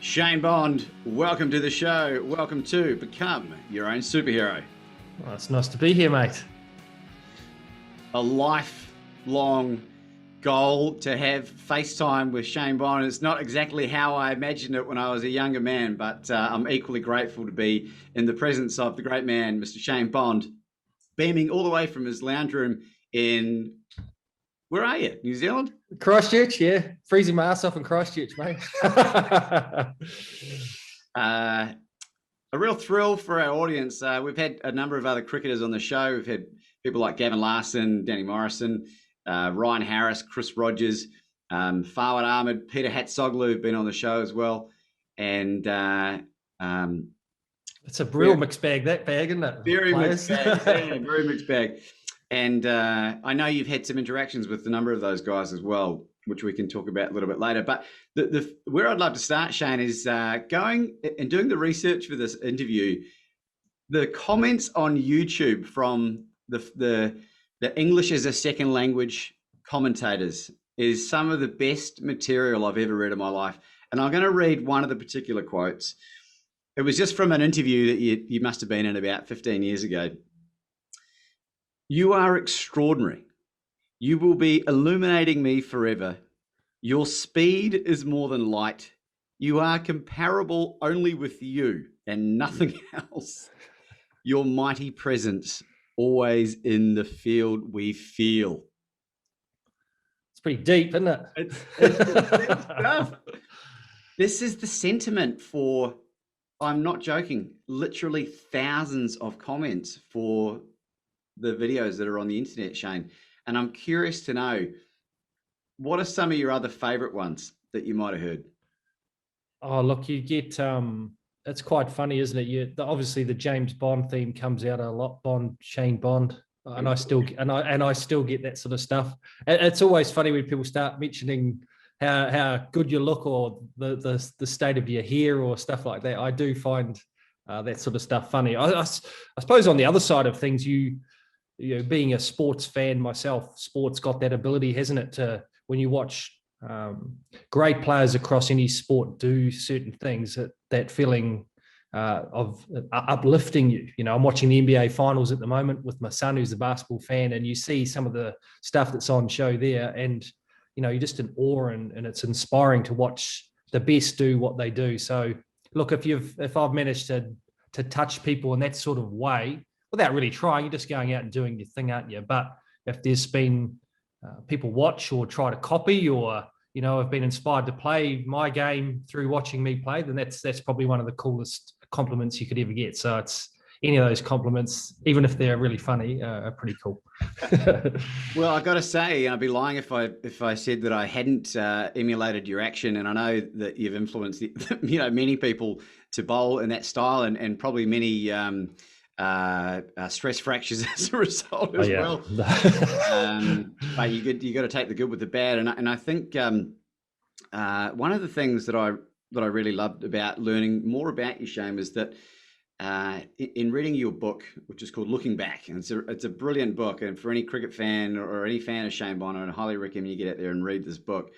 Shane Bond, welcome to the show. Welcome to Become Your Own Superhero. Well, it's nice to be here, mate. A lifelong goal to have FaceTime with Shane Bond. It's not exactly how I imagined it when I was a younger man, but I'm equally grateful to be in the presence of the great man, Mr. Shane Bond, beaming all the way from his lounge room in, where are you, New Zealand? Christchurch, yeah. Freezing my ass off in Christchurch, mate. A real thrill for our audience. We've had a number of other cricketers on the show. We've had people like Gavin Larson, Danny Morrison, Ryan Harris, Chris Rogers, Farwad Ahmed, Peter Hatzoglu have been on the show as well. And it's a real mixed bag, that bag, isn't it? Very mixed bag. Yeah, very mixed bag. And I know you've had some interactions with a number of those guys as well, which we can talk about a little bit later. But where I'd love to start, Shane, is going and doing the research for this interview. The comments on YouTube from the English as a second language commentators is some of the best material I've ever read in my life. And I'm going to read one of the particular quotes. It was just from an interview that you must have been in about 15 years ago. "You are extraordinary. You will be illuminating me forever. Your speed is more than light. You are comparable only with you and nothing else. Your mighty presence, always in the field we feel." It's pretty deep, isn't it? It's deep stuff. This is the sentiment for, I'm not joking, literally thousands of comments for the videos that are on the internet, Shane. And I'm curious to know, what are some of your other favorite ones that you might have heard? Oh, look, you get, it's quite funny, isn't it? Obviously the James Bond theme comes out a lot, Shane Bond. And I still get that sort of stuff. It's always funny when people start mentioning how good you look or the state of your hair or stuff like that. I do find that sort of stuff funny. I suppose on the other side of things, you know, being a sports fan myself, sports got that ability, hasn't it, to, when you watch great players across any sport do certain things, that feeling of uplifting you. You know, I'm watching the NBA finals at the moment with my son, who's a basketball fan, and you see some of the stuff that's on show there, and you know, you're just in awe, and it's inspiring to watch the best do what they do. So look, if I've managed to touch people in that sort of way without really trying, you're just going out and doing your thing, aren't you? But if there's been people watch or try to copy, or you know, have been inspired to play my game through watching me play, then that's probably one of the coolest compliments you could ever get. So it's any of those compliments, even if they're really funny, are pretty cool. Well, I got to say, I'd be lying if I said that I hadn't emulated your action, and I know that you've influenced many people to bowl in that style, and probably many stress fractures as a result as well. But you got to take the good with the bad, and I think one of the things that I really loved about learning more about you, Shane, is that in reading your book, which is called Looking Back, and it's a brilliant book, and for any cricket fan or any fan of Shane Bond, I highly recommend you get out there and read this book.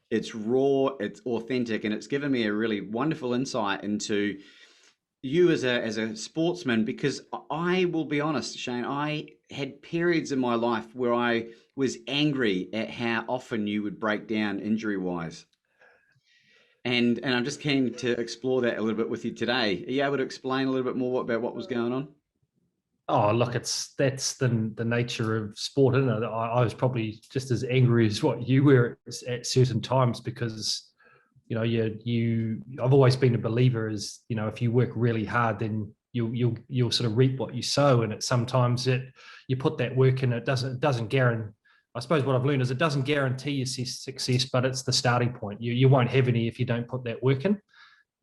It's raw, it's authentic, and it's given me a really wonderful insight into you as a sportsman, because I will be honest, Shane, I had periods in my life where I was angry at how often you would break down injury-wise. And I'm just keen to explore that a little bit with you today. Are you able to explain a little bit more about what was going on? Oh, look, that's the nature of sport, isn't it? I was probably just as angry as what you were at certain times, because you know, I've always been a believer, as you know, if you work really hard, then you'll sort of reap what you sow. And sometimes you put that work in, it doesn't guarantee. I suppose what I've learned is it doesn't guarantee your success, but it's the starting point. You won't have any if you don't put that work in.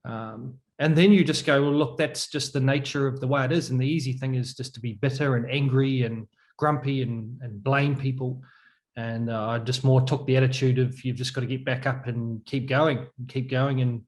And then you just go, well, look, that's just the nature of the way it is. And the easy thing is just to be bitter and angry and grumpy and blame people. And I just more took the attitude of, you've just got to get back up and keep going and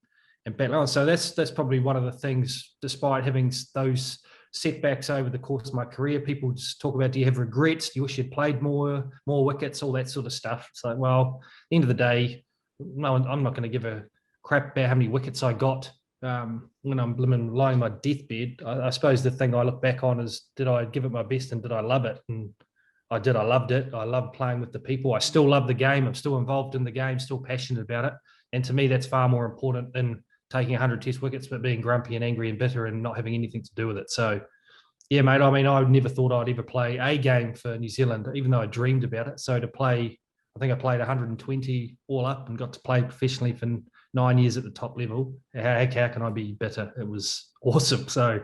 battle on. So that's probably one of the things, despite having those setbacks over the course of my career, people just talk about, do you have regrets? Do you wish you'd played more wickets, all that sort of stuff. So, well, at the end of the day, no, I'm not going to give a crap about how many wickets I got when I'm lying on my deathbed. I suppose the thing I look back on is, did I give it my best and did I love it? And I did. I loved it. I loved playing with the people. I still love the game. I'm still involved in the game, still passionate about it. And to me, that's far more important than taking 100 test wickets, but being grumpy and angry and bitter and not having anything to do with it. So, yeah, mate, I mean, I never thought I'd ever play a game for New Zealand, even though I dreamed about it. So to play, I think I played 120 all up and got to play professionally for 9 years at the top level. How can I be bitter? It was awesome. So,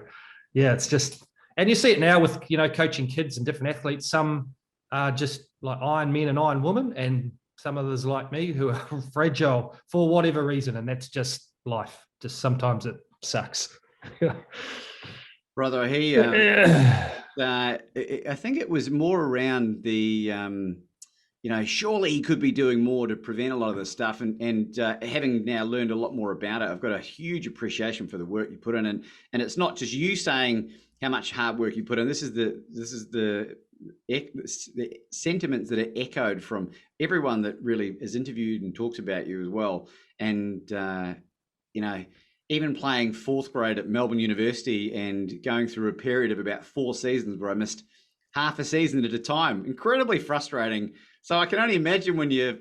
yeah, it's just, and you see it now with, coaching kids and different athletes. Some are just like iron men and iron women, and some others like me who are fragile for whatever reason. And that's just life. Just sometimes it sucks. Brother, I think it was more around the, surely he could be doing more to prevent a lot of this stuff. And having now learned a lot more about it, I've got a huge appreciation for the work you put in. And it's not just you saying how much hard work you put in. This is the sentiments that are echoed from everyone that really is interviewed and talks about you as well. And, even playing fourth grade at Melbourne University and going through a period of about 4 seasons where I missed half a season at a time, incredibly frustrating. So I can only imagine when your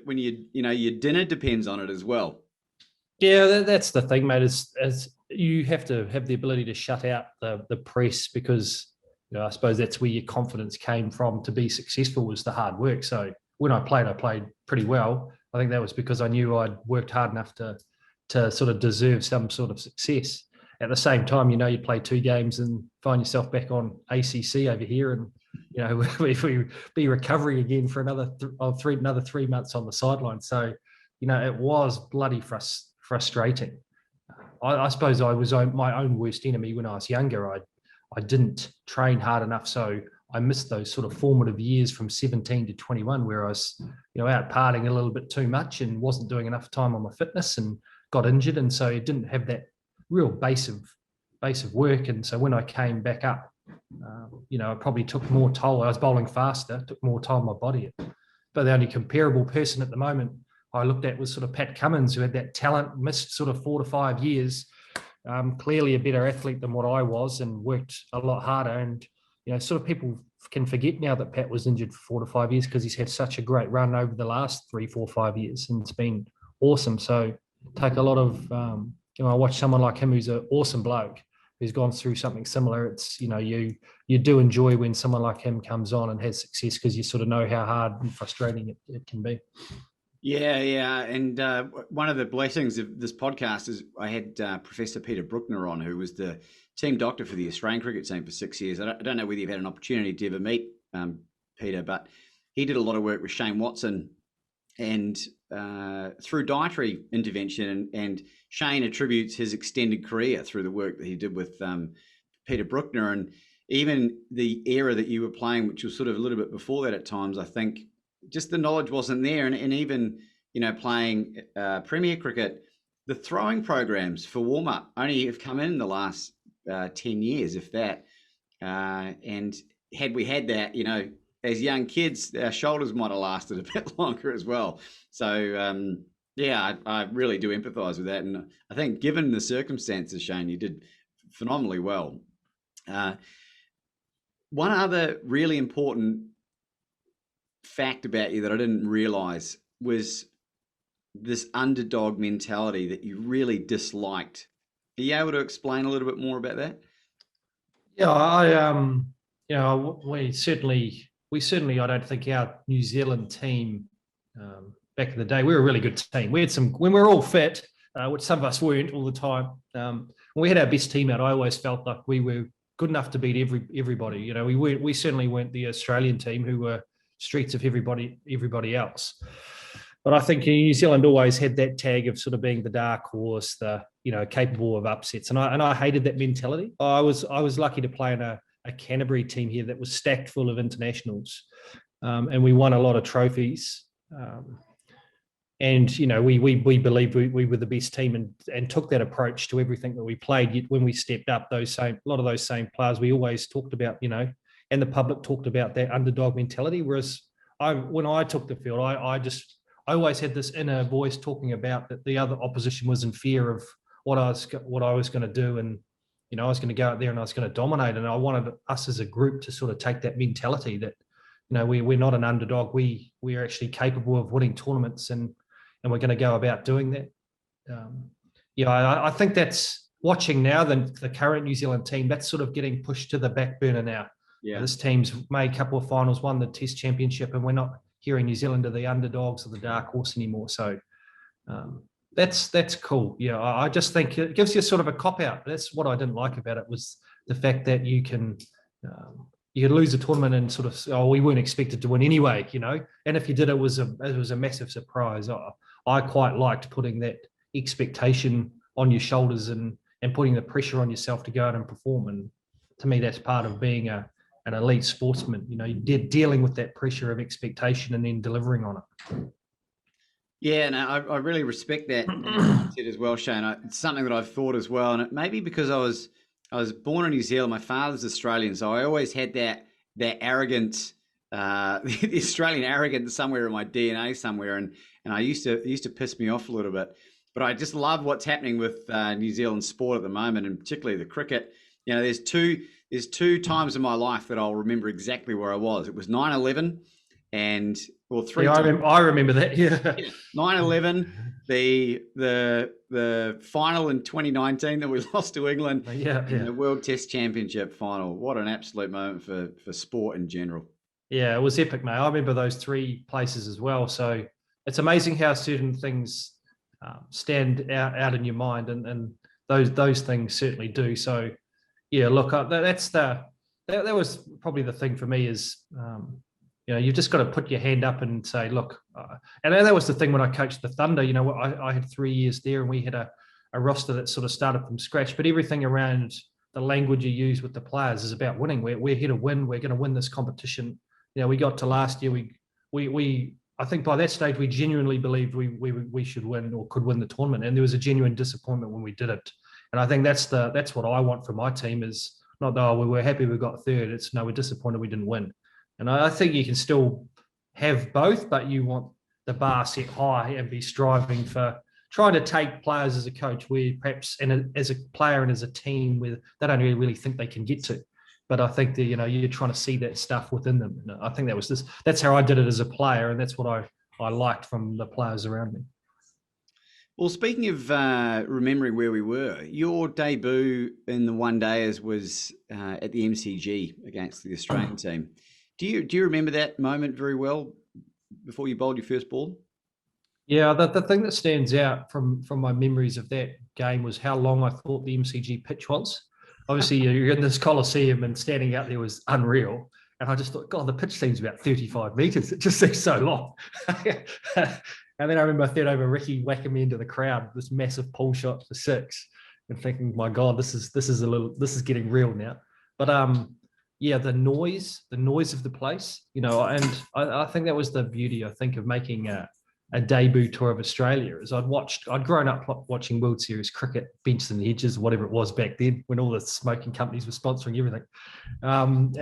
dinner depends on it as well. Yeah, that's the thing, mate. Is you have to have the ability to shut out the press, because I suppose that's where your confidence came from to be successful, was the hard work. So when I played pretty well. I think that was because I knew I'd worked hard enough to sort of deserve some sort of success. At the same time, you play 2 games and find yourself back on ACC over here, and if we be recovering again for another 3 months on the sideline. So it was bloody frustrating. I suppose I was my own worst enemy when I was younger. I didn't train hard enough, so I missed those sort of formative years from 17 to 21, where I was out partying a little bit too much and wasn't doing enough time on my fitness and got injured, and so it didn't have that real base of work. And so when I came back up, I probably took more toll. I was bowling faster, took more toll on my body. But the only comparable person at the moment I looked at was sort of Pat Cummins, who had that talent, missed sort of 4 to 5 years, clearly a better athlete than what I was, and worked a lot harder. And sort of people can forget now that Pat was injured for 4 to 5 years, because he's had such a great run over the last 3, 4, 5 years, and it's been awesome. So take a lot of, I watch someone like him who's an awesome bloke who's gone through something similar. It's, you do enjoy when someone like him comes on and has success, because you sort of know how hard and frustrating it can be. Yeah. And one of the blessings of this podcast is I had Professor Peter Bruckner on, who was the team doctor for the Australian cricket team for 6 years. I don't know whether you've had an opportunity to ever meet Peter, but he did a lot of work with Shane Watson and through dietary intervention, and Shane attributes his extended career through the work that he did with Peter Bruckner. And even the era that you were playing, which was sort of a little bit before that at times, I think just the knowledge wasn't there. And even playing Premier cricket, the throwing programs for warm-up only have come in the last 10 years, if that. And had we had that, as young kids, our shoulders might have lasted a bit longer as well. So, I really do empathise with that. And I think given the circumstances, Shane, you did phenomenally well. One other really important fact about you that I didn't realise was this underdog mentality that you really disliked. Are you able to explain a little bit more about that? Yeah, we certainly, I don't think our New Zealand team back in the day, we were a really good team. We had when we were all fit, which some of us weren't all the time. When we had our best team out, I always felt like we were good enough to beat everybody. We certainly weren't the Australian team who were streets of everybody else. But I think New Zealand always had that tag of sort of being the dark horse, the capable of upsets, and I hated that mentality. I was lucky to play in a Canterbury team here that was stacked full of internationals, and we won a lot of trophies. And we believed we were the best team, and took that approach to everything that we played. Yet when we stepped up, a lot of those same players, we always talked about, and the public talked about that underdog mentality. Whereas when I took the field, I I always had this inner voice talking about that the other opposition was in fear of what I was going to do, and I was going to go out there and I was going to dominate. And I wanted us as a group to sort of take that mentality that we're not an underdog. We are actually capable of winning tournaments, and we're going to go about doing that. I think that's watching now the current New Zealand team. That's sort of getting pushed to the back burner now. Yeah. This team's made a couple of finals, won the Test Championship, and we're not hearing New Zealand are the underdogs or the dark horse anymore. So that's cool. Yeah, I just think it gives you sort of a cop out. That's what I didn't like about it, was the fact that you can lose a tournament and sort of, we weren't expected to win anyway, And if you did, it was a massive surprise. I quite liked putting that expectation on your shoulders and putting the pressure on yourself to go out and perform. And to me, that's part of being an elite sportsman. You're dealing with that pressure of expectation and then delivering on it. Yeah, and I really respect that as well, Shane. It's something that I've thought as well, and it may be because I was born in New Zealand. My father's Australian, so I always had that arrogance, the Australian arrogance somewhere in my DNA somewhere, and I used to piss me off a little bit. But I just love what's happening with New Zealand sport at the moment, and particularly the cricket. There's two times in my life that I'll remember exactly where I was. It was 9/11, and three. Yeah, I remember that. Yeah, 9/11, the final in 2019 that we lost to England. In the World Test Championship final. What an absolute moment for sport in general. Yeah, it was epic, mate. I remember those three places as well. So it's amazing how certain things stand out in your mind, and those things certainly do. So yeah, look, that was probably the thing for me is, you've just got to put your hand up and say, look, and that was the thing when I coached the Thunder. I had 3 years there, and we had a roster that sort of started from scratch, but everything around the language you use with the players is about winning. We're here to win. We're going to win this competition. We got to last year. I think by that stage, we genuinely believed we should win or could win the tournament. And there was a genuine disappointment when we didn't. And I think that's what I want from my team, is not that we were happy we got third. It's no, we're disappointed we didn't win. And I think you can still have both, but you want the bar set high and be striving for trying to take players as a coach where perhaps, and as a player and as a team, where they don't really think they can get to. But I think that, you're trying to see that stuff within them. And I think that's how I did it as a player. And that's what I liked from the players around me. Well, speaking of remembering where we were, your debut in the one dayers was at the MCG against the Australian team. Do you remember that moment very well before you bowled your first ball? Yeah, the thing that stands out from my memories of that game was how long I thought the MCG pitch was. Obviously, you're in this Coliseum and standing out there was unreal. And I just thought, God, the pitch seems about 35 metres. It just seems so long. And then I remember a third over Ricky whacking me into the crowd, this massive pull shot for 6, and thinking, my God, this is getting real now. But the noise of the place, and I think that was the beauty, I think, of making a debut tour of Australia. Is I'd grown up watching World Series cricket, Bench and Hedges, whatever it was back then, when all the smoking companies were sponsoring everything. And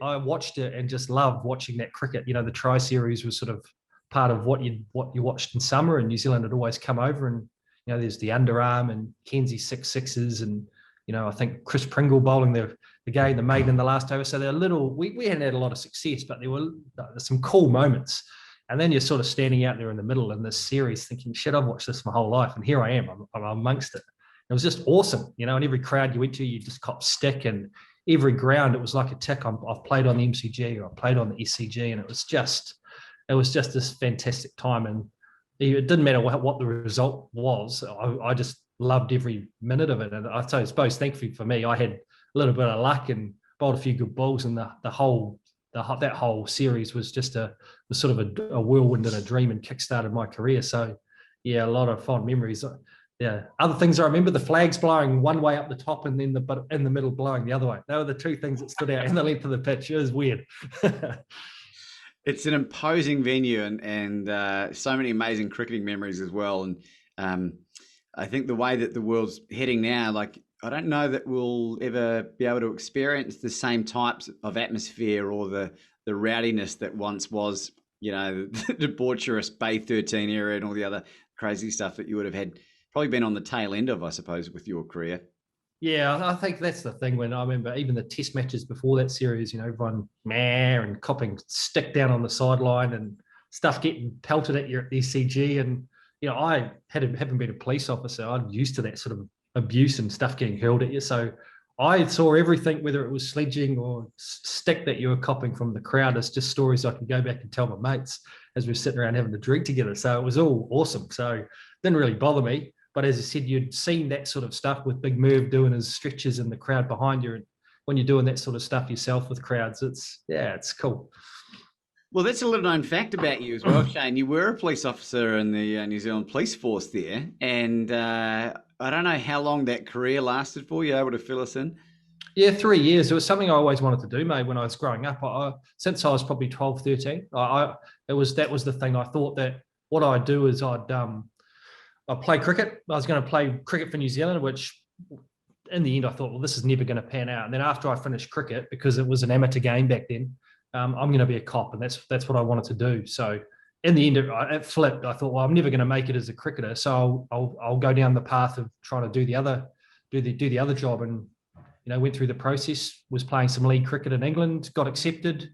I watched it and just loved watching that cricket. The Tri Series was sort of part of what you watched in summer, and New Zealand had always come over, and there's the underarm and Kenzie 6 and I think Chris Pringle bowling the game, the maiden in the last over. So they're we hadn't had a lot of success, but there were some cool moments. And then you're sort of standing out there in the middle in this series thinking, shit, I've watched this my whole life, and here I am, I'm amongst it. It was just awesome, and every crowd you went to, you just cop stick, and every ground, it was like a tick. I've played on the MCG, or I played on the SCG, and it was just this fantastic time. And it didn't matter what the result was. I just loved every minute of it. And I suppose, thankfully for me, I had a little bit of luck and bowled a few good balls, and that whole series was just sort of a whirlwind and a dream, and kickstarted my career. So yeah, a lot of fond memories. Yeah. Other things I remember, the flags blowing one way up the top, and then in the middle blowing the other way. They were the two things that stood out, and the length of the pitch. It was weird. It's an imposing venue, and so many amazing cricketing memories as well. And I think the way that the world's heading now, like, I don't know that we'll ever be able to experience the same types of atmosphere or the rowdiness that once was, you know, the debaucherous Bay 13 era and all the other crazy stuff that you would have had probably been on the tail end of, I suppose, with your career. Yeah, I think that's the thing. When I remember even the test matches before that series, you know, everyone meh and copping stick down on the sideline and stuff getting pelted at you at the ECG. And, you know, I haven't been a police officer. I'm used to that sort of abuse and stuff getting hurled at you. So I saw everything, whether it was sledging or stick that you were copping from the crowd. It's just stories I could go back and tell my mates as we were sitting around having a drink together. So it was all awesome. So it didn't really bother me. But as I said, you'd seen that sort of stuff with Big Merv doing his stretches in the crowd behind you. And when you're doing that sort of stuff yourself with crowds, it's cool. Well, that's a little known fact about you as well, Shane. You were a police officer in the New Zealand Police Force there. And I don't know how long that career lasted for. You able to fill us in? Yeah, 3 years. It was something I always wanted to do, mate, when I was growing up. Since I was probably 12, 13, that was the thing. I thought that what I'd do is I'd play cricket. I was going to play cricket for New Zealand, which in the end I thought, well, this is never going to pan out. And then after I finished cricket, because it was an amateur game back then, I'm going to be a cop, and that's what I wanted to do. So in the end, it flipped. I thought, well, I'm never going to make it as a cricketer, so I'll go down the path of trying to do the other job. And you know, went through the process. Was playing some league cricket in England, got accepted,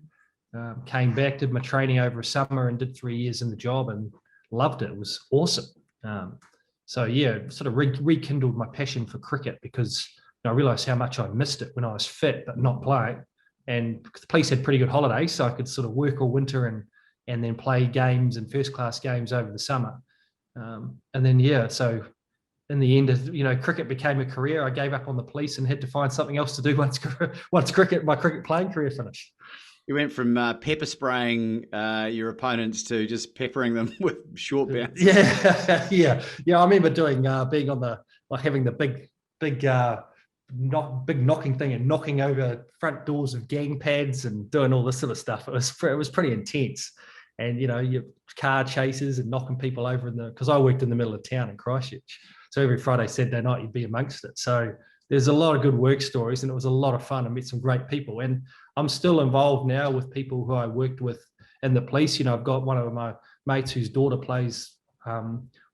came back, did my training over a summer, and did 3 years in the job, and loved it. It was awesome. So yeah, sort of rekindled my passion for cricket, because I realised how much I missed it when I was fit but not playing. And the police had pretty good holidays, so I could sort of work all winter and then play games and first class games over the summer. And then yeah, so in the end, you know, cricket became a career. I gave up on the police and had to find something else to do once my cricket playing career finished. You went from pepper spraying your opponents to just peppering them with short bounces. Yeah. I remember doing being on having the big knocking thing and knocking over front doors of gang pads and doing all this sort of stuff. It was pretty intense, and you know, your car chases and knocking people over because I worked in the middle of town in Christchurch, so every Friday, Saturday night you'd be amongst it. So there's a lot of good work stories, and it was a lot of fun. I met some great people, and I'm still involved now with people who I worked with in the police. You know, I've got one of my mates whose daughter plays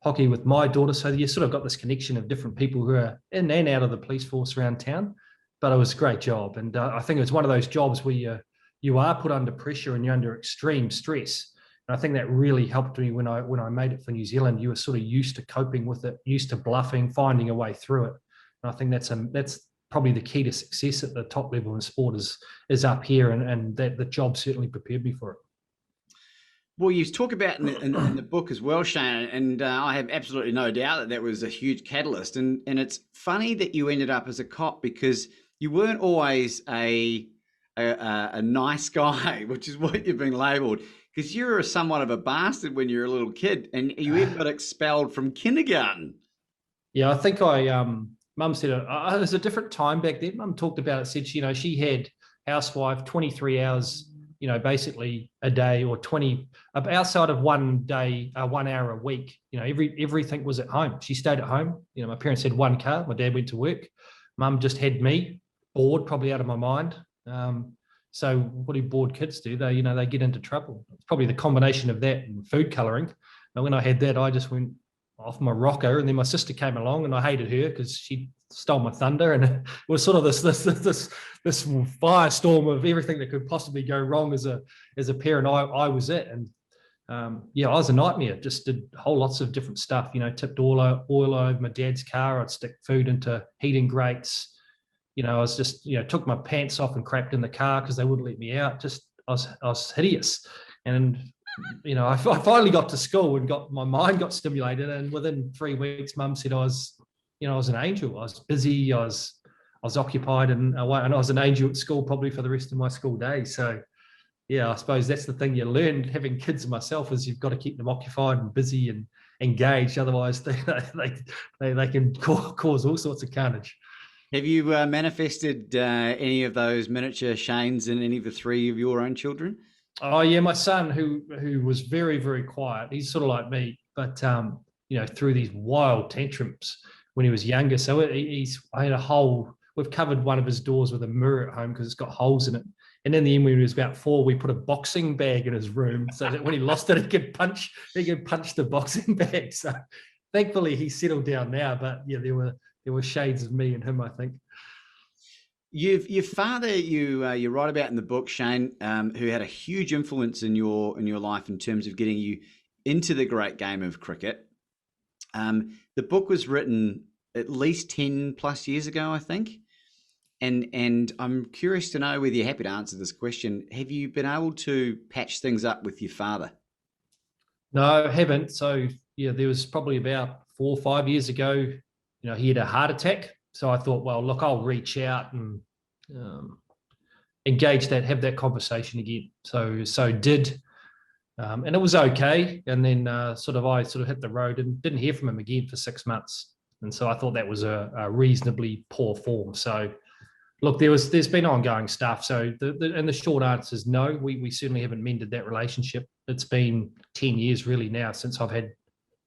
hockey with my daughter. So you sort of got this connection of different people who are in and out of the police force around town. But it was a great job. And I think it's one of those jobs where you are put under pressure and you're under extreme stress. And I think that really helped me when I made it for New Zealand. You were sort of used to coping with it, used to bluffing, finding a way through it. And I think that's probably the key to success at the top level in sport is up here, and that the job certainly prepared me for it. Well, you talk about in the book as well, Shane, and I have absolutely no doubt that was a huge catalyst. And it's funny that you ended up as a cop, because you weren't always a nice guy, which is what you've been labelled, because you were somewhat of a bastard when you were a little kid, and you even got expelled from kindergarten. Yeah, I think Mum said it was a different time back then. Mum talked about it, said she had housewife 23 hours, you know, basically a day, or 20 outside of 1 day, 1 hour a week. You know, everything was at home. She stayed at home. You know, my parents had one car. My dad went to work. Mum just had me, bored, probably out of my mind. So what do bored kids do? They get into trouble. It's probably the combination of that and food colouring. And when I had that, I just went off my rocker. And then my sister came along, and I hated her because she stole my thunder, and it was sort of this firestorm of everything that could possibly go wrong as a parent. I was it, and I was a nightmare. Just did whole lots of different stuff. You know, tipped oil over my dad's car. I'd stick food into heating grates. You know, I was just, you know, took my pants off and crapped in the car because they wouldn't let me out. Just I was hideous, and you know, I finally got to school and my mind got stimulated, and within 3 weeks, Mum said I was an angel. I was busy. I was occupied, and I was an angel at school probably for the rest of my school days. So, yeah, I suppose that's the thing you learn having kids myself, is you've got to keep them occupied and busy and engaged. Otherwise, they can cause all sorts of carnage. Have you manifested any of those miniature Shanes in any of the three of your own children? Oh yeah, my son, who was very, very quiet. He's sort of like me, but you know, through these wild tantrums when he was younger. So I had a hole. We've covered one of his doors with a mirror at home because it's got holes in it, And in the end, when he was about 4, we put a boxing bag in his room so that when he lost it, he could punch the boxing bag. So thankfully he settled down now. But yeah, there were shades of me and him, I think. Your father, you write about in the book, Shane, who had a huge influence in your life in terms of getting you into the great game of cricket. The book was written at least 10 plus years ago, I think. And I'm curious to know whether you're happy to answer this question. Have you been able to patch things up with your father? No, I haven't. So yeah, there was probably about 4 or 5 years ago, he had a heart attack. So I thought, well, look, I'll reach out and have that conversation again. So did, and it was okay. And then I sort of hit the road and didn't hear from him again for 6 months. And so I thought that was a reasonably poor form. So look, there's been ongoing stuff. So the short answer is no. We certainly haven't mended that relationship. It's been 10 years really now since I've had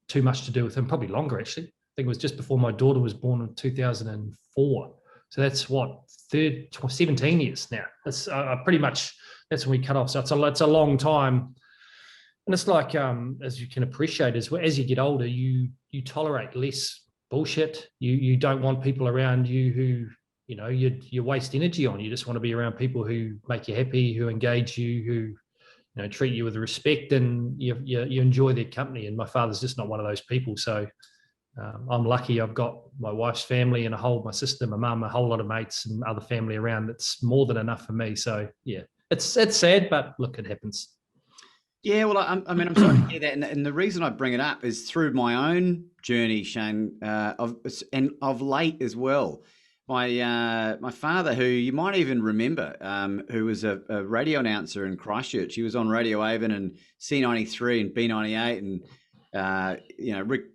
too much to do with him. Probably longer actually. I think it was just before my daughter was born in 2004. So that's 17 years now. That's pretty much, that's when we cut off. So it's a long time. And it's like, as you can appreciate, as you get older, you tolerate less bullshit. You don't want people around you who, you waste energy on. You just want to be around people who make you happy, who engage you, who, treat you with respect, and you enjoy their company. And my father's just not one of those people. So I'm lucky I've got my wife's family and my sister, my mum, a whole lot of mates and other family around. That's more than enough for me. So yeah, it's sad, but look, it happens. Yeah, well, I'm sorry to hear that, and the reason I bring it up is through my own journey, Shane, of late as well. My father, who you might even remember, who was a radio announcer in Christchurch. He was on Radio Avon and C93 and B98, and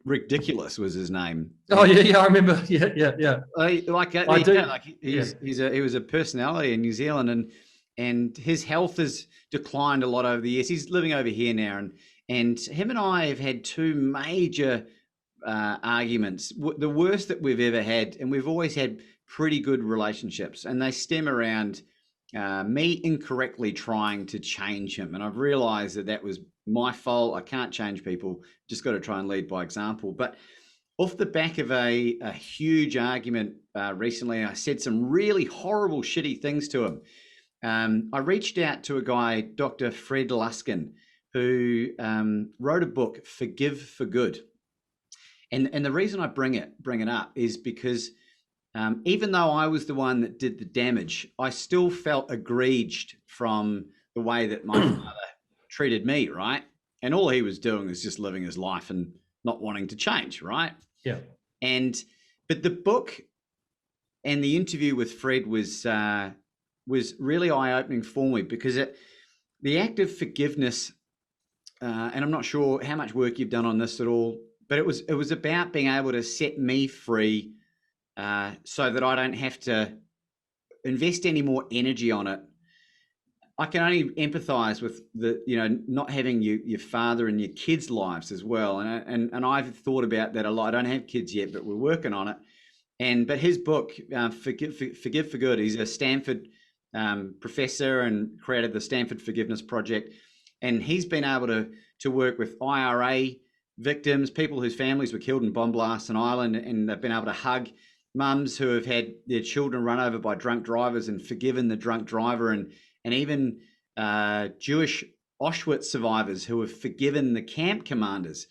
Ridiculous was his name. Oh yeah, I remember. Yeah. I do. He was a personality in New Zealand, and his health has declined a lot over the years. He's living over here now, and him and I have had 2 major arguments, the worst that we've ever had, and we've always had pretty good relationships, and they stem around me incorrectly trying to change him. And I've realized that was my fault. I can't change people, just got to try and lead by example. But off the back of a huge argument recently, I said some really horrible, shitty things to him. I reached out to a guy, Dr. Fred Luskin, who wrote a book, Forgive for Good. And the reason I bring it up is because even though I was the one that did the damage, I still felt aggrieved from the way that my father treated me, right? And all he was doing was just living his life and not wanting to change, right? Yeah. But the book and the interview with Fred was really eye-opening for me, because the act of forgiveness, and I'm not sure how much work you've done on this at all, but it was about being able to set me free so that I don't have to invest any more energy on it. I can only empathize with not having your father and your kids' lives as well. And I've thought about that a lot. I don't have kids yet, but we're working on it. But his book, Forgive for Good, he's a Stanford professor and created the Stanford Forgiveness Project. And he's been able to work with IRA victims, people whose families were killed in bomb blasts in Ireland, and they've been able to hug mums who have had their children run over by drunk drivers and forgiven the drunk driver, and even Jewish Auschwitz survivors who have forgiven the camp commanders.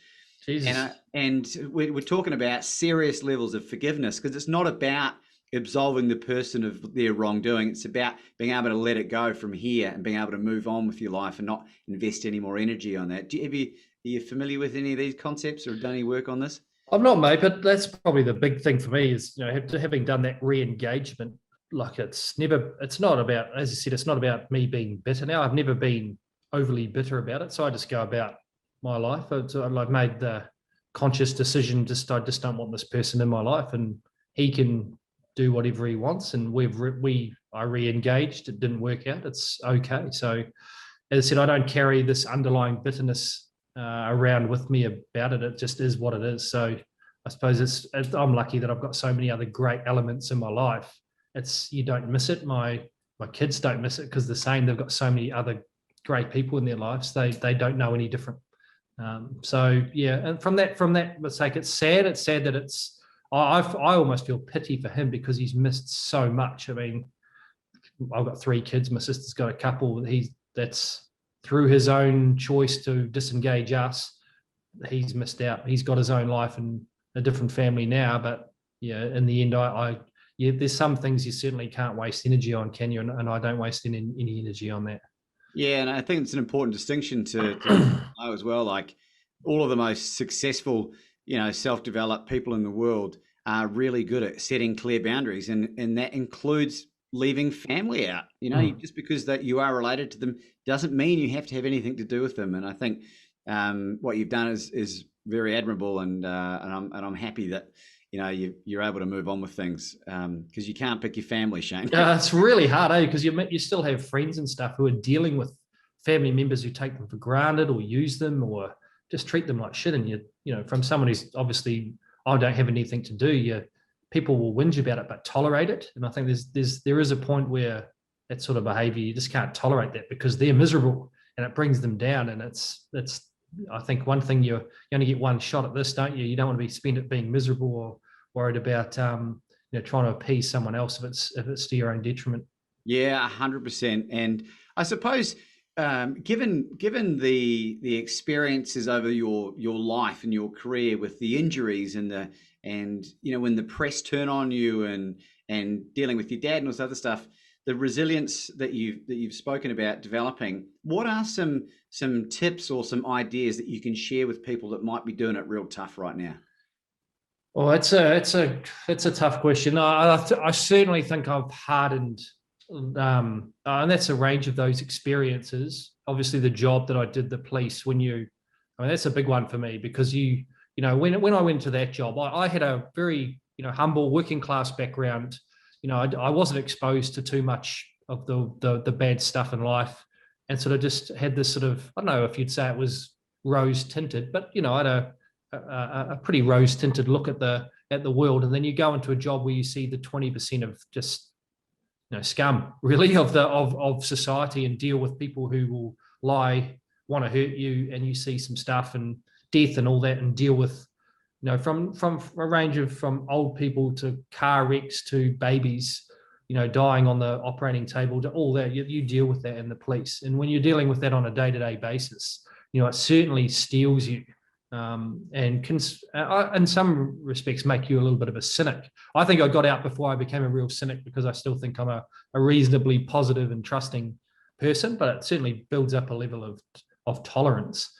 Jesus. And we're talking about serious levels of forgiveness, because it's not about absolving the person of their wrongdoing. It's about being able to let it go from here and being able to move on with your life and not invest any more energy on that. Are you familiar with any of these concepts or done any work on this? I'm not, mate, but that's probably the big thing for me is, having done that re-engagement. Like it's not about, as you said, it's not about me being bitter now. I've never been overly bitter about it. So I just go about my life. I've made the conscious decision, I just don't want this person in my life, and he can do whatever he wants. And I re-engaged. It didn't work out. It's okay. So as I said, I don't carry this underlying bitterness around with me about it. It just is what it is. So I suppose I'm lucky that I've got so many other great elements in my life. You don't miss it. My my kids don't miss it because the same. They've got so many other great people in their lives. They don't know any different. So yeah, and from that mistake, it's sad. It's sad that it's. I almost feel pity for him because he's missed so much. I mean, I've got 3 kids. My sister's got a couple. That's through his own choice to disengage us. He's missed out. He's got his own life and a different family now. But yeah, in the end, there's some things you certainly can't waste energy on, can you? And I don't waste any energy on that. Yeah, and I think it's an important distinction to know as well. Like all of the most successful, self-developed people in the world are really good at setting clear boundaries, and that includes leaving family out. Just because that you are related to them doesn't mean you have to have anything to do with them. And I think what you've done is very admirable, and I'm happy that you're able to move on with things, because you can't pick your family, Shane. It's really hard, because you still have friends and stuff who are dealing with family members who take them for granted or use them or just treat them like shit. And from someone who's obviously, I don't have anything to do, people will whinge about it but tolerate it. And I think there is a point where that sort of behavior, you just can't tolerate that because they're miserable and it brings them down. And it's I think one thing, you only get one shot at this, don't you? You don't want to spend it being miserable or worried about trying to appease someone else if it's to your own detriment. Yeah, 100%. And I suppose given the experiences over your life and your career with the injuries and when the press turn on you and dealing with your dad and all this other stuff, the resilience that you've spoken about developing, what are some tips or some ideas that you can share with people that might be doing it real tough right now? Well, it's a tough question. I certainly think I've hardened, and that's a range of those experiences. Obviously, the job that I did, the police, that's a big one for me because when I went to that job, I had a very humble working class background. I wasn't exposed to too much of the bad stuff in life, and sort of just had this sort of, I don't know if you'd say it was rose tinted, but I had a pretty rose tinted look at the world. And then you go into a job where you see the 20% of just scum really of society and deal with people who will lie, want to hurt you, and you see some stuff and death and all that, and deal with from a range of from old people to car wrecks to babies dying on the operating table to all that. You deal with that in the police, and when you're dealing with that on a day-to-day basis, it certainly steels you. And can, in some respects, make you a little bit of a cynic. I think I got out before I became a real cynic because I still think I'm a reasonably positive and trusting person, but it certainly builds up a level of tolerance.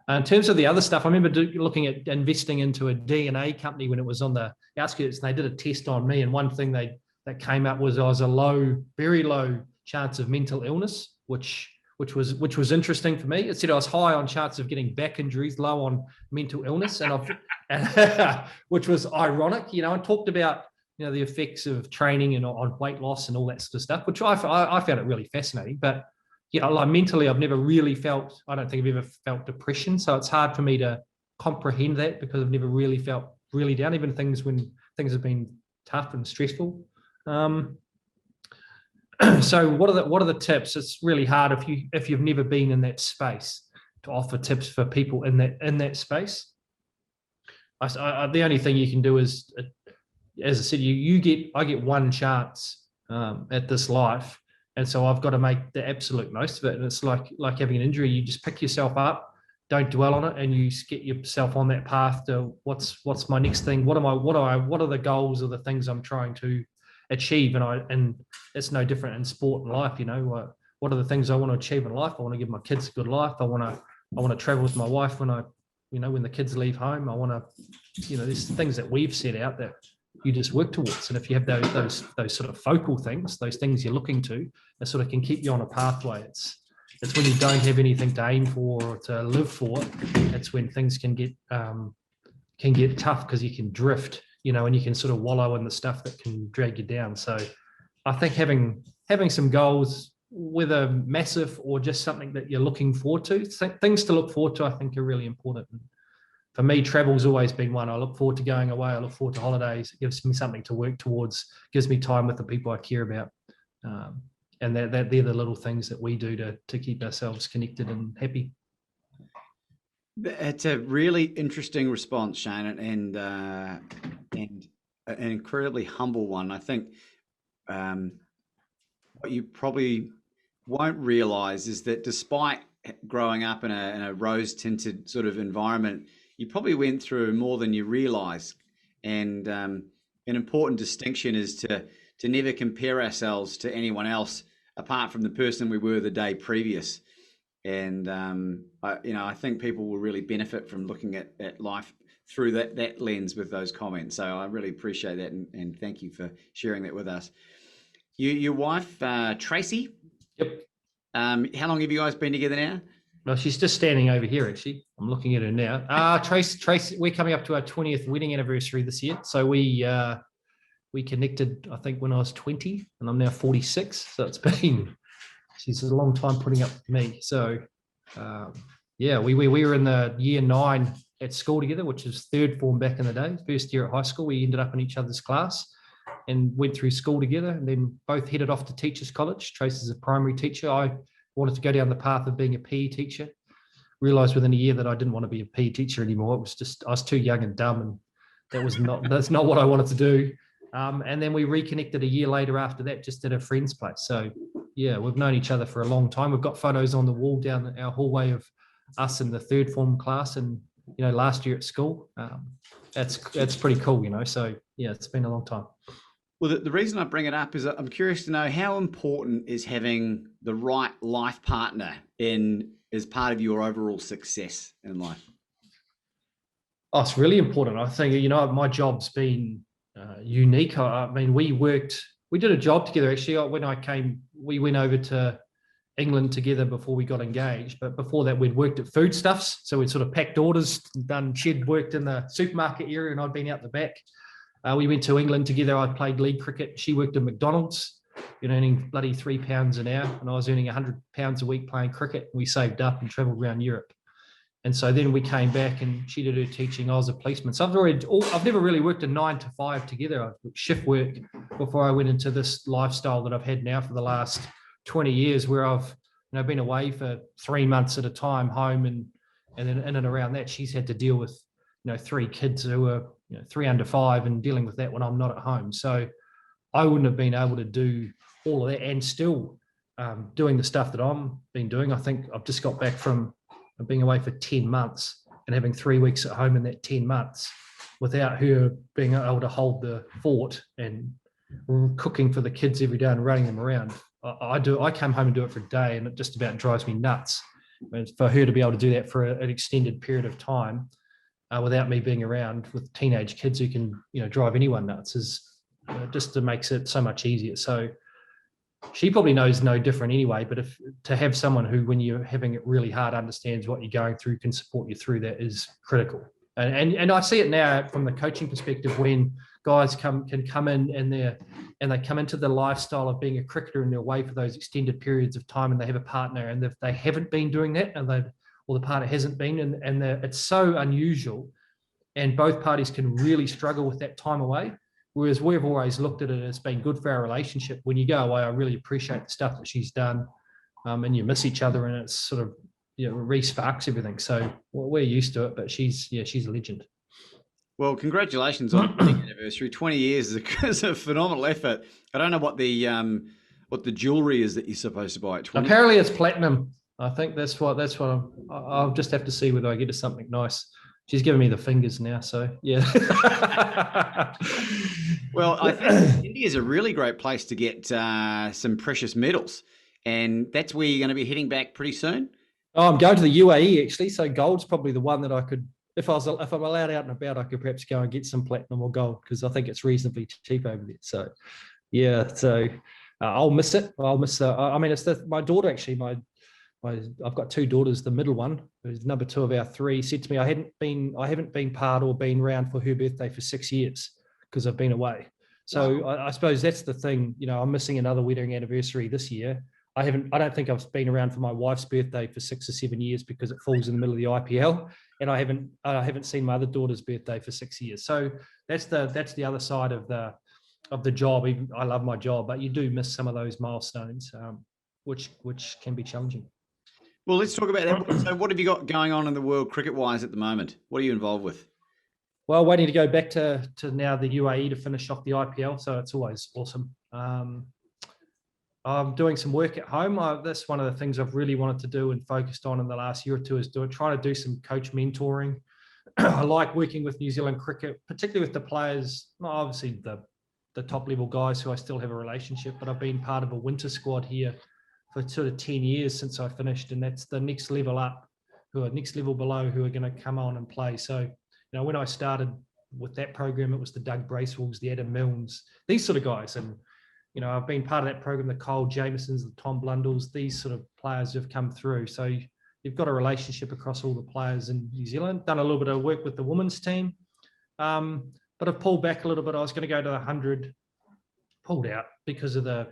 In terms of the other stuff, I remember looking at investing into a DNA company when it was on the outskirts, and they did a test on me, and one thing that came up was I was a very low chance of mental illness, which was interesting for me. It said I was high on chance of getting back injuries, low on mental illness, which was ironic. I talked about the effects of training and on weight loss and all that sort of stuff, which I found it really fascinating. But like mentally, I've never really felt. I don't think I've ever felt depression, so it's hard for me to comprehend that because I've never really felt really down, even when things have been tough and stressful. So what are the tips? It's really hard if you've never been in that space to offer tips for people in that space. The only thing you can do is, as I said, I get one chance at this life, and so I've got to make the absolute most of it. And it's like having an injury. You just pick yourself up, don't dwell on it, and you get yourself on that path to what's my next thing. What are the goals or the things I'm trying to achieve? And it's no different in sport and life. What are the things I want to achieve in life? I want to give my kids a good life. I want to travel with my wife when the kids leave home. I want to, there's things that we've set out that you just work towards. And if you have those sort of focal things, those things you're looking to, that sort of can keep you on a pathway. It's when you don't have anything to aim for or to live for, it's when things can get tough because you can drift, and you can sort of wallow in the stuff that can drag you down. So I think having some goals, whether massive or just something that you're looking forward to, things to look forward to, I think are really important. And for me, travel's always been one. I look forward to going away. I look forward to holidays. It gives me something to work towards, gives me time with the people I care about. and that they're the little things that we do to keep ourselves connected and happy. It's a really interesting response, Shane, and an incredibly humble one. I think what you probably won't realize is that despite growing up in a rose-tinted sort of environment, you probably went through more than you realize. And an important distinction is to never compare ourselves to anyone else apart from the person we were the day previous. And I think people will really benefit from looking at life through that lens with those comments. So I really appreciate that, and thank you for sharing that with us. Your wife, Tracy. Yep. How long have you guys been together now? No, she's just standing over here, actually. I'm looking at her now. Tracy, we're coming up to our 20th wedding anniversary this year. So we connected, I think, when I was 20, and I'm now 46. So she's a long time putting up with me. So we were in the year 9 at school together, which is third form back in the day. First year at high school, we ended up in each other's class and went through school together, and then both headed off to teachers college. Tracy's a primary teacher. I wanted to go down the path of being a PE teacher. Realized within a year that I didn't want to be a PE teacher anymore. It was just, I was too young and dumb, and that's not what I wanted to do. And then we reconnected a year later after that, just at a friend's place. So yeah, we've known each other for a long time. We've got photos on the wall down our hallway of us in the third form class, and last year at school. That's pretty cool, So yeah, it's been a long time. Well, the reason I bring it up is I'm curious to know how important is having the right life partner as part of your overall success in life. Oh, it's really important. I think, my job's been unique. I mean, we did a job together, actually. When I came, we went over to England together before we got engaged. But before that, we'd worked at foodstuffs. So we'd sort of packed orders, she'd worked in the supermarket area, and I'd been out the back. We went to England together. I played league cricket. She worked at McDonald's, earning bloody £3 an hour. And I was earning £100 a week playing cricket. We saved up and traveled around Europe. And so then we came back, and she did her teaching. I was a policeman. So I've never really worked a 9 to 5 together. I shift work before I went into this lifestyle that I've had now for the last 20 years, where I've been away for 3 months at a time, home, and then in and around that, she's had to deal with 3 kids who are 3 under 5, and dealing with that when I'm not at home. So I wouldn't have been able to do all of that, and still doing the stuff that I've been doing. I think I've just got back from being away for 10 months and having 3 weeks at home in that 10 months without her being able to hold the fort and cooking for the kids every day and running them around. I come home and do it for a day, and it just about drives me nuts. And for her to be able to do that for an extended period of time without me being around with teenage kids who can drive anyone nuts is just makes it so much easier. So she probably knows no different anyway, but to have someone who, when you're having it really hard, understands what you're going through, can support you through that, is critical. And I see it now from the coaching perspective, when guys can come in and they come into the lifestyle of being a cricketer, and they're away for those extended periods of time, and they have a partner, and if they haven't been doing that, or the partner hasn't been, and it's so unusual, and both parties can really struggle with that time away. Whereas we've always looked at it as being good for our relationship. When you go away, I really appreciate the stuff that she's done, and you miss each other, and it's sort of re-sparks everything. So we're used to it, but she's a legend. Well, congratulations on the anniversary. 20 years is a phenomenal effort. I don't know what the jewelry is that you're supposed to buy at 20. Apparently, it's platinum. I think that's what I'll just have to see whether I get her something nice. She's giving me the fingers now, so yeah. Well, I think India is a really great place to get some precious metals, and that's where you're going to be heading back pretty soon. Oh, I'm going to the UAE actually, so gold's probably the one that I could, if I'm allowed out and about, I could perhaps go and get some platinum or gold, because I think it's reasonably cheap over there. So yeah, I'll miss it. I'll miss. I mean, it's my daughter actually. I've got 2 daughters. The middle one, who's number 2 of our 3, said to me, I haven't been part or been around for her birthday for 6 years because I've been away. So wow. I suppose that's the thing. I'm missing another wedding anniversary this year. I don't think I've been around for my wife's birthday for 6 or 7 years because it falls in the middle of the IPL, and I haven't seen my other daughter's birthday for 6 years. So that's the other side of the job. Even I love my job, but you do miss some of those milestones, which can be challenging. Well, let's talk about that. So what have you got going on in the world cricket-wise at the moment? What are you involved with? Well, waiting to go back to now the UAE to finish off the IPL, so it's always awesome. I'm doing some work at home. That's one of the things I've really wanted to do and focused on in the last year or two, is try to do some coach mentoring. I like working with New Zealand cricket, particularly with the players, obviously the top level guys who I still have a relationship, but I've been part of a winter squad here for sort of 10 years since I finished, and that's the next level up, who are next level below, who are going to come on and play. So, when I started with that program, it was the Doug Bracewells, the Adam Milnes, these sort of guys. And, I've been part of that program, the Cole Jamiesons, the Tom Blundells, these sort of players have come through. So you've got a relationship across all the players in New Zealand. Done a little bit of work with the women's team. But I've pulled back a little bit. I was going to go to the 100, pulled out because of the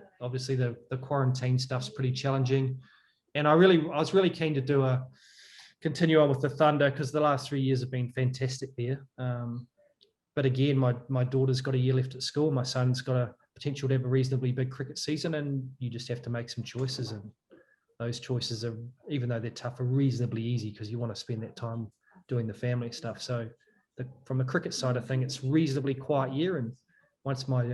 quarantine stuff's pretty challenging. And I was really keen to continue on with the Thunder, because the last 3 years have been fantastic there. But again, my daughter's got a year left at school. My son's got a potential to have a reasonably big cricket season, and you just have to make some choices. And those choices are, even though they're tough, are reasonably easy because you want to spend that time doing the family stuff. So from the cricket side of thing, it's reasonably quiet year. And once my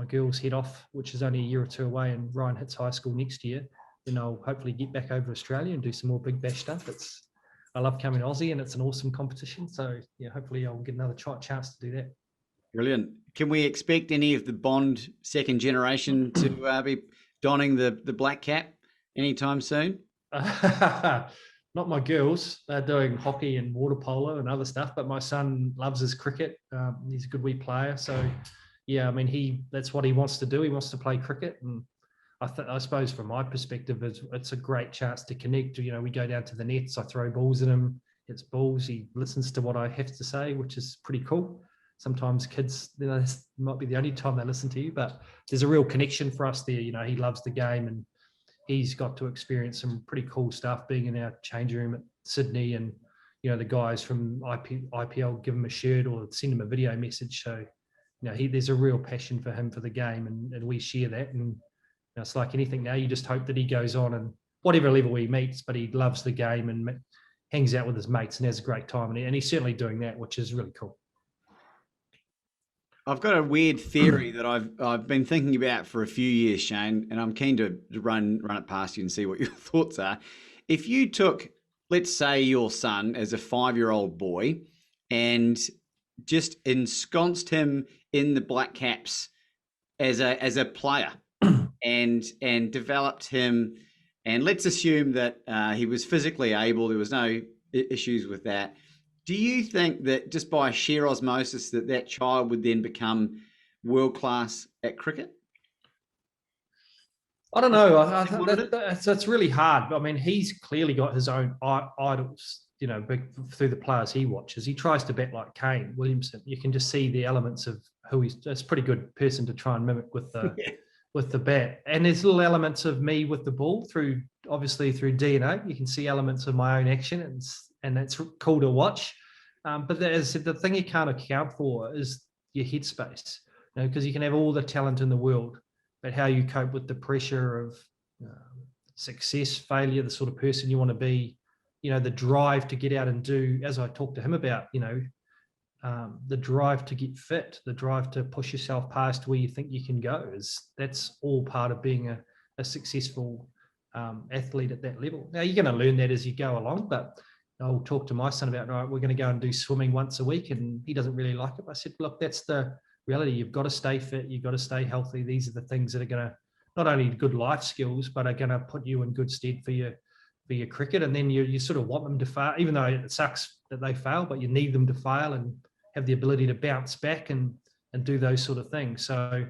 girls head off, which is only a year or two away, and Ryan hits high school next year, then I'll hopefully get back over to Australia and do some more big bash stuff. I love coming to Aussie, and it's an awesome competition. So yeah, hopefully I'll get another chance to do that. Brilliant. Can we expect any of the Bond second generation to be donning the black cap anytime soon? Not my girls. They're doing hockey and water polo and other stuff, but my son loves his cricket. He's a good wee player. So yeah, I mean, that's what he wants to do. He wants to play cricket. And I suppose from my perspective, it's a great chance to connect. We go down to the nets, I throw balls at him, hits balls. He listens to what I have to say, which is pretty cool. Sometimes kids, this might be the only time they listen to you, but there's a real connection for us there. He loves the game, and he's got to experience some pretty cool stuff being in our change room at Sydney. And, the guys from IPL give him a shirt or send him a video message. So, there's a real passion for him for the game, and we share that. And it's like anything now, you just hope that he goes on, and whatever level he meets, but he loves the game and hangs out with his mates and has a great time. And he's certainly doing that, which is really cool. I've got a weird theory that I've been thinking about for a few years, Shane, and I'm keen to run it past you and see what your thoughts are. If you took, let's say, your son as a 5-year-old boy and just ensconced him in the Black Caps as a player and developed him, and let's assume that he was physically able, there was no issues with that. Do you think that just by sheer osmosis that child would then become world-class at cricket? I don't know. That's really hard. I mean, he's clearly got his own idols, through the players he watches. He tries to bat like Kane Williamson. You can just see the elements of who he's. It's a pretty good person to try and mimic with the with the bat. And there's little elements of me with the ball through DNA. You can see elements of my own action, and that's cool to watch. But as I said, the thing you can't account for is your headspace, because you can have all the talent in the world, but how you cope with the pressure of success, failure, the sort of person you want to be, the drive to get out and do, as I talked to him about, the drive to get fit, the drive to push yourself past where you think you can go, that's all part of being a successful athlete at that level. Now, you're going to learn that as you go along, but I'll talk to my son about, all right, we're going to go and do swimming once a week, and he doesn't really like it. I said, look, that's the reality. You've got to stay fit. You've got to stay healthy. These are the things that are going to, not only good life skills, but are going to put you in good stead for your cricket. And then you sort of want them to fail, even though it sucks that they fail, but you need them to fail and have the ability to bounce back and do those sort of things. So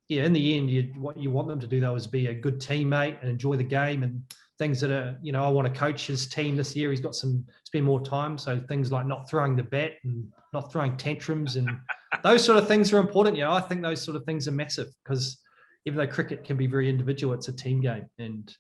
yeah, in the end, what you want them to do though is be a good teammate and enjoy the game, and things that are, I want to coach his team this year. He's got spend more time. So things like not throwing the bat and not throwing tantrums and those sort of things are important. I think those sort of things are massive, because even though cricket can be very individual, it's a team game. And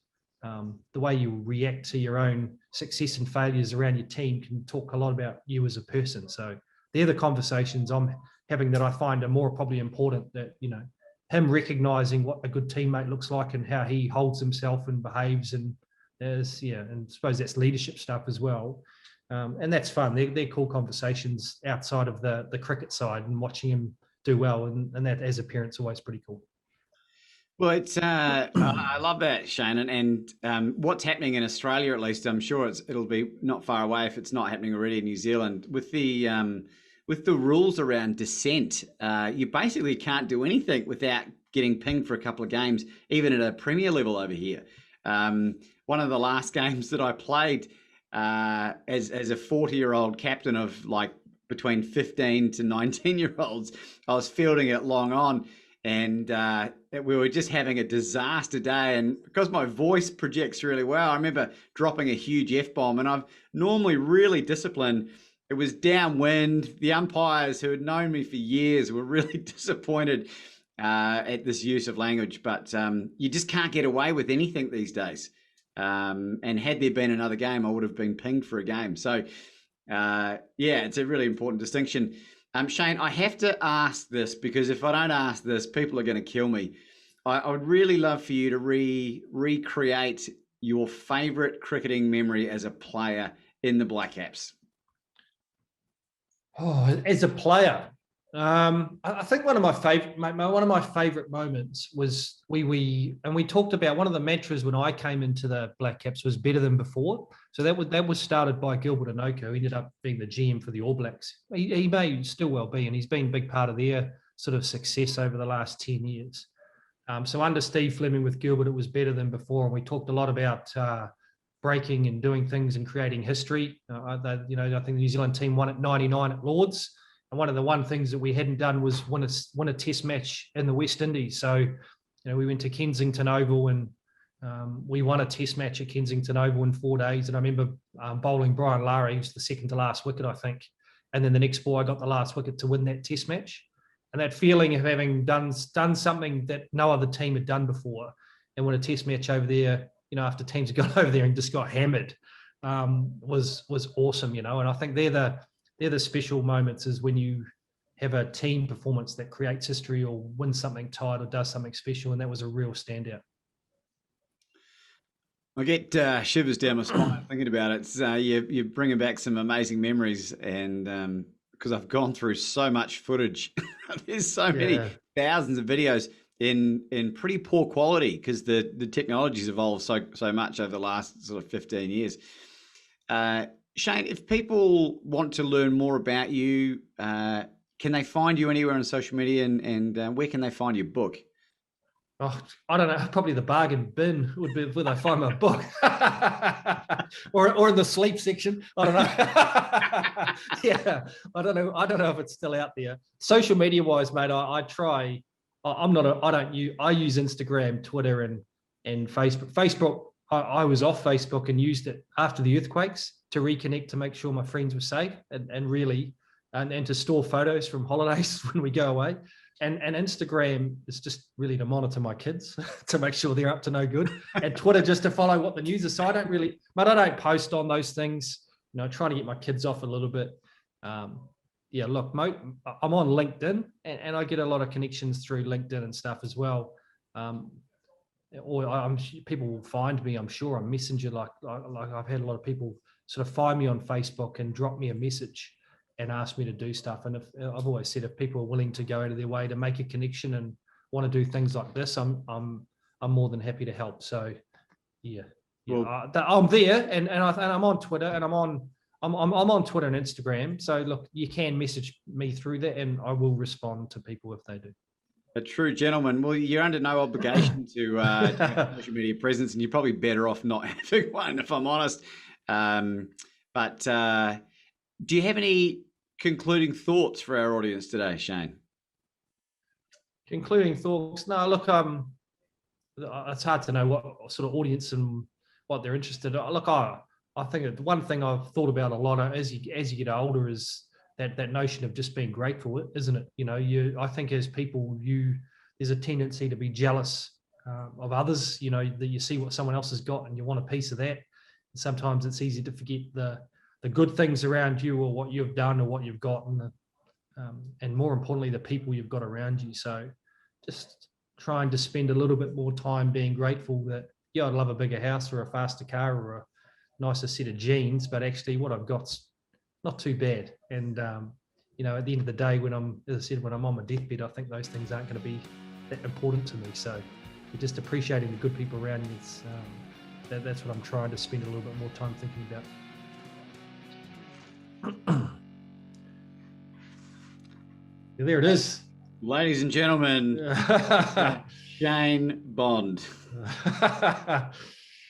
the way you react to your own success and failures around your team can talk a lot about you as a person. So they're the conversations I'm having that I find are more probably important, that, you know, him recognizing what a good teammate looks like and how he holds himself and behaves, and there's, yeah, and I suppose that's leadership stuff as well. And that's fun. They're cool conversations outside of the cricket side, and watching him do well, and that as a parent's always pretty cool. Well, it's I love that, Shane, and what's happening in Australia, at least, I'm sure it'll be not far away if it's not happening already in New Zealand, with the rules around dissent. You basically can't do anything without getting pinged for a couple of games, even at a Premier level over here. One of the last games that I played as a 40-year-old captain of like between 15 to 19-year-olds, I was fielding it long on. And we were just having a disaster day. And because my voice projects really well, I remember dropping a huge F-bomb. And I'm normally really disciplined. It was downwind. The umpires who had known me for years were really disappointed at this use of language. But you just can't get away with anything these days. And had there been another game, I would have been pinged for a game. So, yeah, it's a really important distinction. Shane, I have to ask this, because if I don't ask this, people are going to kill me. I would really love for you to recreate your favourite cricketing memory as a player in the Black Caps. Oh, as a player, I think one of my favorite moments was we talked about, one of the mantras when I came into the Black Caps was better than before. So that was started by Gilbert Enoka, who ended up being the GM for the All Blacks. He may still well be, and he's been a big part of their sort of success over the last 10 years. So under Steve Fleming with Gilbert, it was better than before, and we talked a lot about breaking and doing things and creating history. I think the New Zealand team won at 99 at Lords. And one of the things that we hadn't done was win a test match in the West Indies. So, we went to Kensington Oval, and we won a test match at Kensington Oval in 4 days. And I remember bowling Brian Lara, he was the second to last wicket, I think. And then the next ball, I got the last wicket to win that test match. And that feeling of having done something that no other team had done before, and win a test match over there, after teams had gone over there and just got hammered, was awesome, And I think they're the special moments, is when you have a team performance that creates history or wins something tight or does something special. And that was a real standout. I get shivers down my spine thinking about it. You're bringing back some amazing memories, and because I've gone through so much footage. There's so many thousands of videos in pretty poor quality, because the technology's evolved so much over the last sort of 15 years. Shane, if people want to learn more about you, can they find you anywhere on social media, and where can they find your book? Oh, I don't know. Probably the bargain bin would be where they find my book, or in the sleep section. I don't know. Yeah, I don't know. I don't know if it's still out there. Social media wise, mate, I try. I use Instagram, Twitter, and Facebook. Facebook, I was off Facebook and used it after the earthquakes to reconnect, to make sure my friends were safe, and really, and to store photos from holidays when we go away. And Instagram is just really to monitor my kids to make sure they're up to no good. And Twitter just to follow what the news is. So I don't post on those things, trying to get my kids off a little bit. Look, I'm on LinkedIn, and I get a lot of connections through LinkedIn and stuff as well. People will find me, I'm sure, on Messenger. Like I've had a lot of people sort of find me on Facebook and drop me a message and ask me to do stuff. And I've always said, if people are willing to go out of their way to make a connection and want to do things like this, I'm more than happy to help. So I'm there, and I'm on Twitter, and I'm on Twitter and Instagram. So look, you can message me through that, and I will respond to people if they do. A true gentleman. Well, you're under no obligation to have a social media presence, and you're probably better off not having one, if I'm honest. But do you have any concluding thoughts for our audience today, Shane? Concluding thoughts? No, look, it's hard to know what sort of audience and what they're interested in. Look, I think the one thing I've thought about a lot as you get older is that notion of just being grateful, isn't it? I think as people, there's a tendency to be jealous of others. That you see what someone else has got and you want a piece of that. And sometimes it's easy to forget the good things around you, or what you've done, or what you've got. And and more importantly, the people you've got around you. So just trying to spend a little bit more time being grateful that, yeah, I'd love a bigger house or a faster car or a nicer set of jeans, but actually what I've got's not too bad. And, you know, at the end of the day, when I'm, as I said, when I'm on my deathbed, I think those things aren't going to be that important to me. So you're just appreciating the good people around you. It's, that's what I'm trying to spend a little bit more time thinking about. There it is. Ladies and gentlemen, Shane Bond.